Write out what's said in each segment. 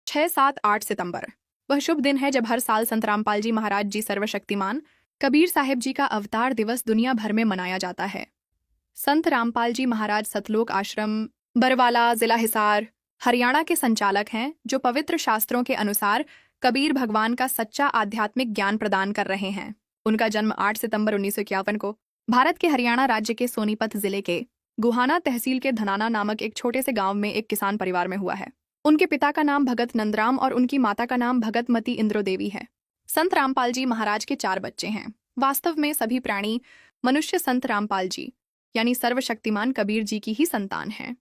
6, 7, 8 सितंबर वह शुभ दिन है जब हर साल संत रामपाल जी महाराज जी सर्वशक्तिमान कबीर साहिब जी का अवतार दिवस दुनिया भर में मनाया जाता है। संत रामपाल जी महाराज सतलोक आश्रम बरवाला जिला हिसार हरियाणा के संचालक हैं, जो पवित्र शास्त्रों के अनुसार कबीर भगवान का सच्चा आध्यात्मिक ज्ञान प्रदान कर रहे हैं। उनका जन्म 8 सितंबर 1951 को भारत के हरियाणा राज्य के सोनीपत जिले के गुहाना तहसील के धनाना नामक एक छोटे से गांव में एक किसान परिवार में हुआ है। उनके पिता का नाम भगत नंदराम और उनकी माता का नाम भगतमती इंद्रो देवी है। संत रामपाल जी महाराज के 4 बच्चे हैं। वास्तव में सभी प्राणी मनुष्य संत रामपाल जी यानी सर्वशक्तिमान कबीर जी की ही संतान हैं।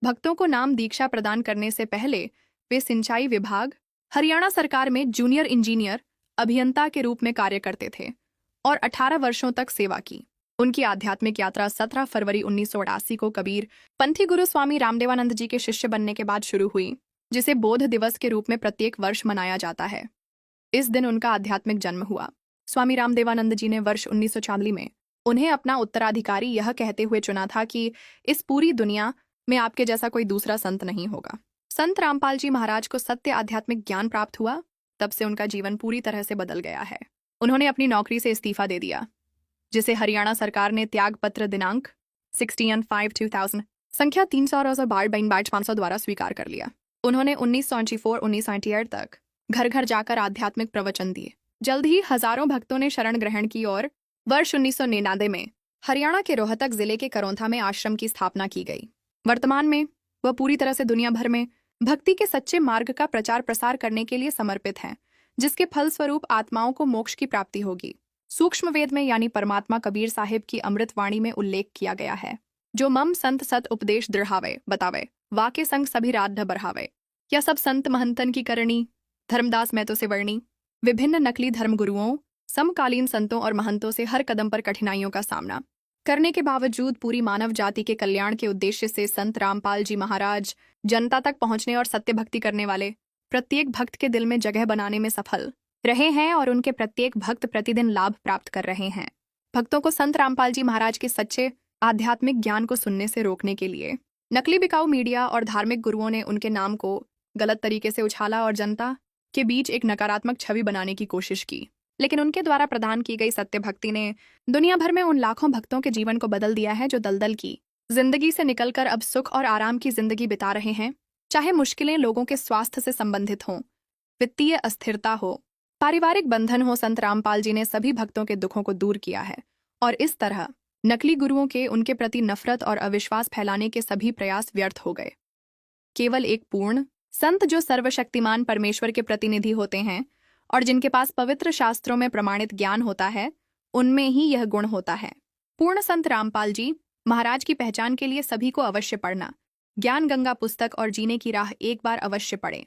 भक्तों को नाम दीक्षा प्रदान करने से पहले वे सिंचाई विभाग हरियाणा सरकार में जूनियर इंजीनियर अभियंता के रूप में कार्य करते थे और 18 वर्षों तक सेवा की। उनकी आध्यात्मिक यात्रा 17 फरवरी 1988 को कबीर पंथी गुरु स्वामी रामदेवानंद जी के शिष्य बनने के बाद शुरू हुई, जिसे बोध दिवस के रूप में प्रत्येक वर्ष मनाया जाता है। इस दिन उनका आध्यात्मिक जन्म हुआ। स्वामी रामदेवानंद जी ने वर्ष 1940 में उन्हें अपना उत्तराधिकारी यह कहते हुए चुना था कि इस पूरी दुनिया में आपके जैसा कोई दूसरा संत नहीं होगा। संत रामपाल जी महाराज को सत्य आध्यात्मिक ज्ञान प्राप्त हुआ, तब से उनका जीवन पूरी तरह से बदल गया है। उन्होंने अपनी नौकरी से इस्तीफा दे दिया, जिसे हरियाणा सरकार ने त्याग पत्र दिनांक 16/5/2000 संख्या 300/500 द्वारा स्वीकार कर लिया। उन्होंने 1974-1998 तक घर घर जाकर आध्यात्मिक प्रवचन दिए। जल्द ही हजारों भक्तों ने शरण ग्रहण की और वर्ष 1999 में हरियाणा के रोहतक जिले के करौंथा में आश्रम की स्थापना की गई। वर्तमान में वह पूरी तरह से दुनिया भर में भक्ति के सच्चे मार्ग का प्रचार प्रसार करने के लिए समर्पित हैं, जिसके फलस्वरूप आत्माओं को मोक्ष की प्राप्ति होगी। सूक्ष्म वेद में यानी परमात्मा कबीर साहिब की अमृत वाणी में उल्लेख किया गया है, जो मम संत सत उपदेश दृढ़ावे बतावे वाके संग सभी राध बढ़ावे। यह सब संत महंतन की करणी धर्मदास महतो से वर्णी विभिन्न नकली धर्मगुरुओं समकालीन संतों और महंतों से हर कदम पर कठिनाइयों का सामना करने के बावजूद पूरी मानव जाति के कल्याण के उद्देश्य से संत रामपाल जी महाराज जनता तक पहुंचने और सत्य भक्ति करने वाले प्रत्येक भक्त के दिल में जगह बनाने में सफल रहे हैं और उनके प्रत्येक भक्त प्रतिदिन लाभ प्राप्त कर रहे हैं। भक्तों को संत रामपाल जी महाराज के सच्चे आध्यात्मिक ज्ञान को सुनने से रोकने के लिए नकली बिकाऊ मीडिया और धार्मिक गुरुओं ने उनके नाम को गलत तरीके से उछाला और जनता के बीच एक नकारात्मक छवि बनाने की कोशिश की। लेकिन उनके द्वारा प्रदान की गई सत्य भक्ति ने दुनिया भर में उन लाखों भक्तों के जीवन को बदल दिया है, जो दलदल की जिंदगी से निकलकर अब सुख और आराम की जिंदगी बिता रहे हैं। चाहे मुश्किलें लोगों के स्वास्थ्य से संबंधित हों, वित्तीय अस्थिरता हो, पारिवारिक बंधन हो, संत रामपाल जी ने सभी भक्तों के दुखों को दूर किया है और इस तरह नकली गुरुओं के उनके प्रति नफरत और अविश्वास फैलाने के सभी प्रयास व्यर्थ हो गए। केवल एक पूर्ण संत, जो सर्वशक्तिमान परमेश्वर के प्रतिनिधि होते हैं और जिनके पास पवित्र शास्त्रों में प्रमाणित ज्ञान होता है, उनमें ही यह गुण होता है। पूर्ण संत रामपाल जी महाराज की पहचान के लिए सभी को अवश्य पढ़ना ज्ञान गंगा पुस्तक और जीने की राह एक बार अवश्य पढ़ें।